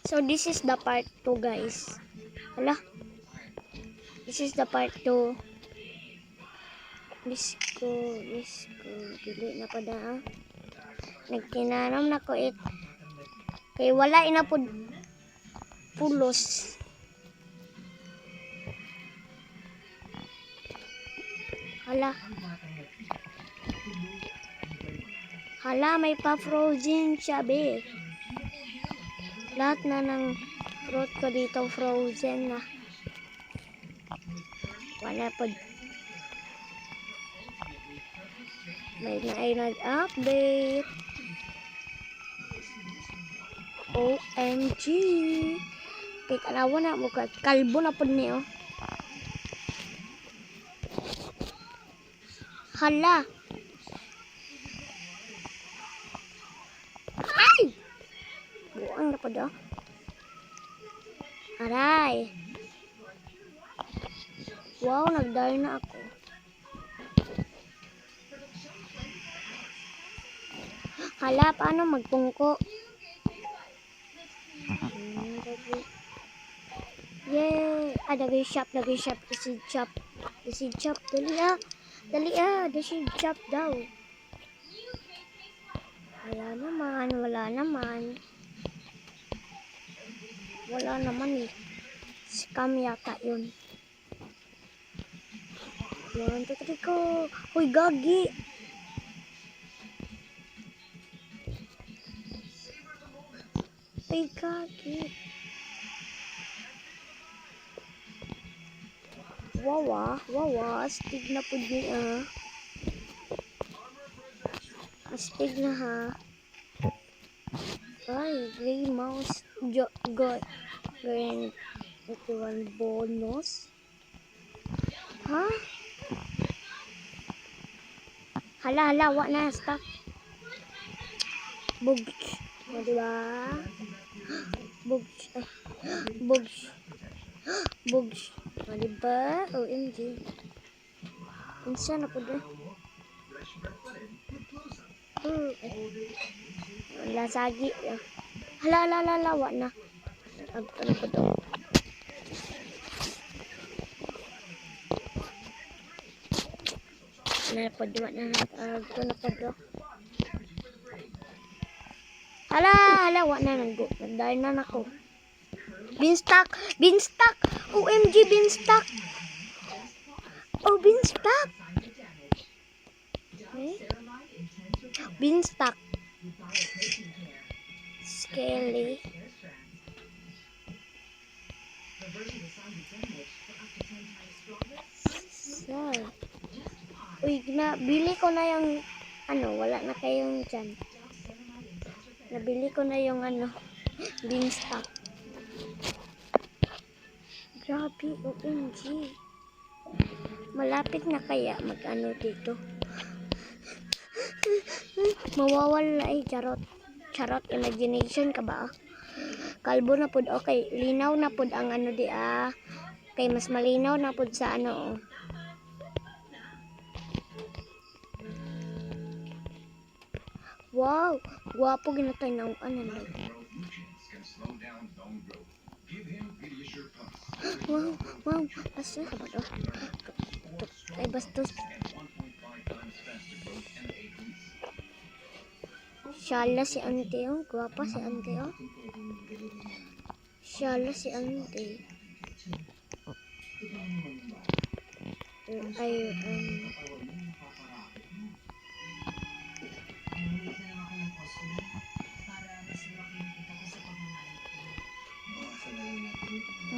So this is the part 2 guys. Hala. This is the part 2. Bisko. Dili na pa da. Nagtinanom na ko it. Kay wala ina po pulos. Hala, may pa-frozen siya, be. Lahat na ng fruit ko dito frozen na. Wala po. May na ay nag-update. OMG. Kaya tanawa na mo ka. Kalbo na po niyo. Hala. Ay! Buang na po do. Aray. Wow, nag-die na ako. Hala, paano magpungko? Yay! Dagay shop. The seed shop. Dali the seed shop daw. Wala naman eh. Scam yata yun. 1, 2, 3 ko. Uy, gagi. Ay, gagi. Wawa. Astig na po din Astig na ha. Ay, gray mouse. Green. Ito one bonus. Ha? Hala, wak na. Stop. Bugs. O, diba? Bugs. O, diba? OMG. Insa na po doon. Wala sagi. Hala, wak na. Abto na po doon. Abto na po doon. Hala, wak na. Nagdahin na ako. Beanstalk. OMG, beanstalk. Oh, beanstalk. Okay. Beanstalk. Skelly. So. Uy, bili ko na yung wala na kayong dyan. Nabili ko na yung beanstalk. Grabe, OMG. Malapit na kaya dito. Mawawala ay charot imagination ka ba? Kalbo na pud okay, linaw na pud ang kay mas malinaw na pud sa Wow, guwapo ginatay na Wow, asa ka ba to? Ay bastos. Shala si ante yung guwapa si ante Shala si ante. Ay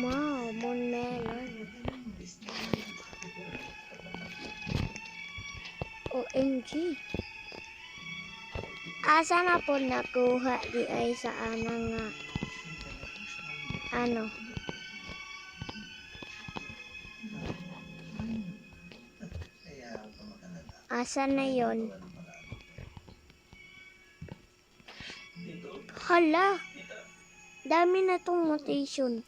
wow, mon melon. OMG. Asa na po nakuha di ay sa anang asa na yon? Hala, dami na tong mutation.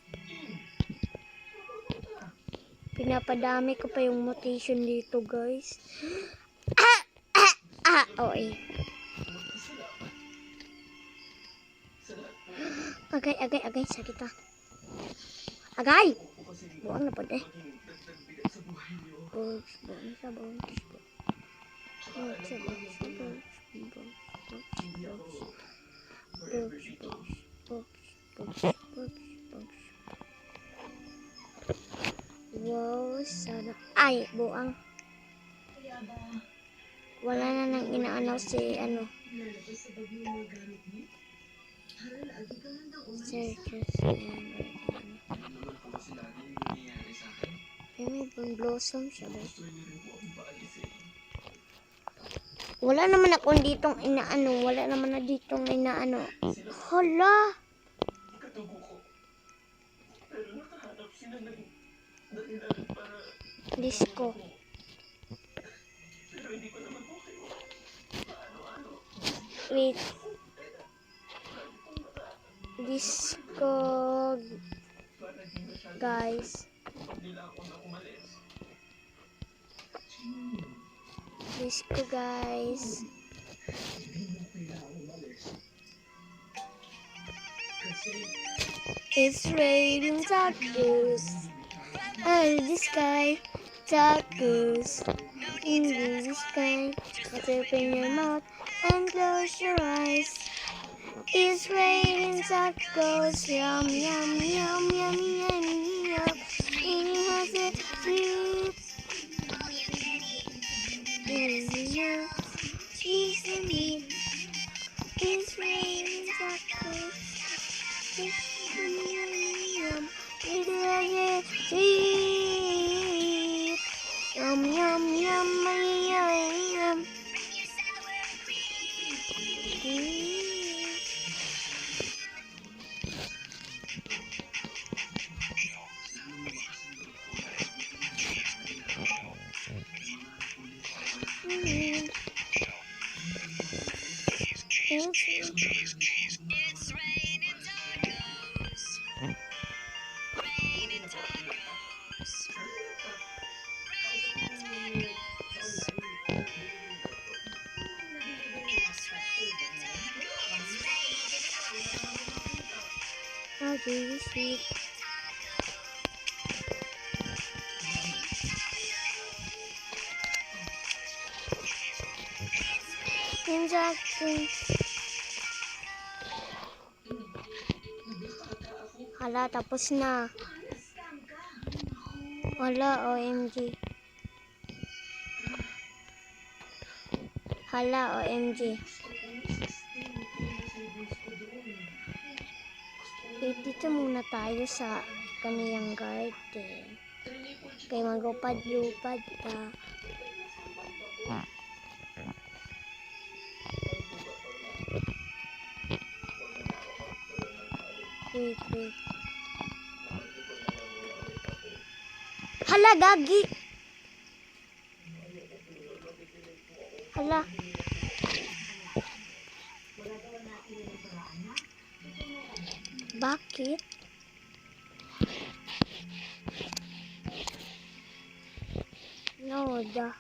Pinapadami ko pa yung mutation dito guys. Agay, sakit ah. Agay! Buang na po eh. Bugs. Wow, sana. Ay, buang. Wala na nang inaanaw si ano. Searches. May blossom siya ba? Wala naman akong ditong inaano. Wala naman na ditong inaano. Hala! Disco. Wait. Disco. Guys. Disco guys. It's raining tacos. Out of the sky. Tacos. In the sky. Open your mouth and close your eyes. It's raining tacos. Yum, yum, yum, yum, yum, yum. It has a sweet. It's raining tacos. Yum, it has a sweet. Yum, yum, yum, yum, yum. It's raining tacos. Raining tacos. Raining tacos. It's raining tacos. How do you sleep? Hala, tapos na. Hala, OMG. Hala, OMG. Dito muna tayo sa kaniyang garden. Kaya magupad-lupad ta. Wait. Hala, gagi! Hala. Bakit? No, the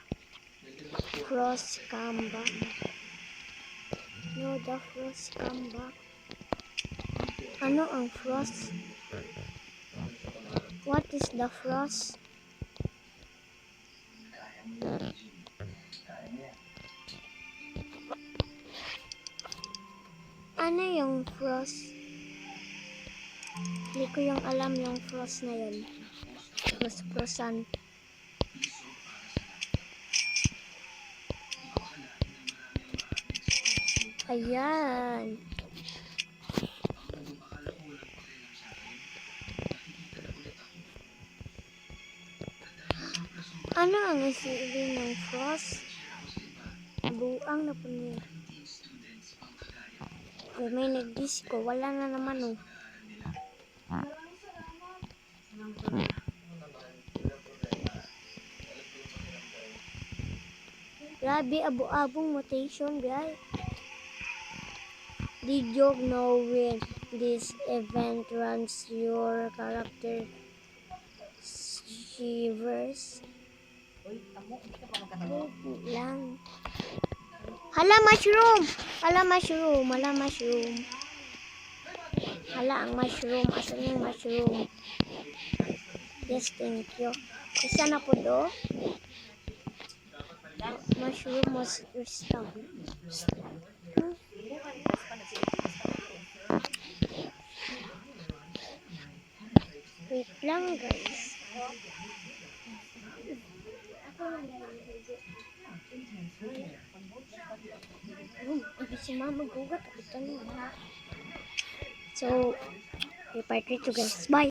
frost come back. No, the frost come back. Ano ang frost? What is the frost? Ano yung frost? Hindi ko yung alam yung frost na yun. Frostan. Ayan. Ano ang isipin ng frost? Buang na po niya. Kung may nag-disco, wala na naman oh. Grabe, abo-abong mutation, guys. Did you know when this event runs your character shivers? Lang. Hala mushroom! Hala, ang mushroom. Asan yung mushroom? Yes, thank you. Isa na po do. Mushroom was crystal. Wait lang, guys. Si mama gugat. So, part 3 to guys. Bye!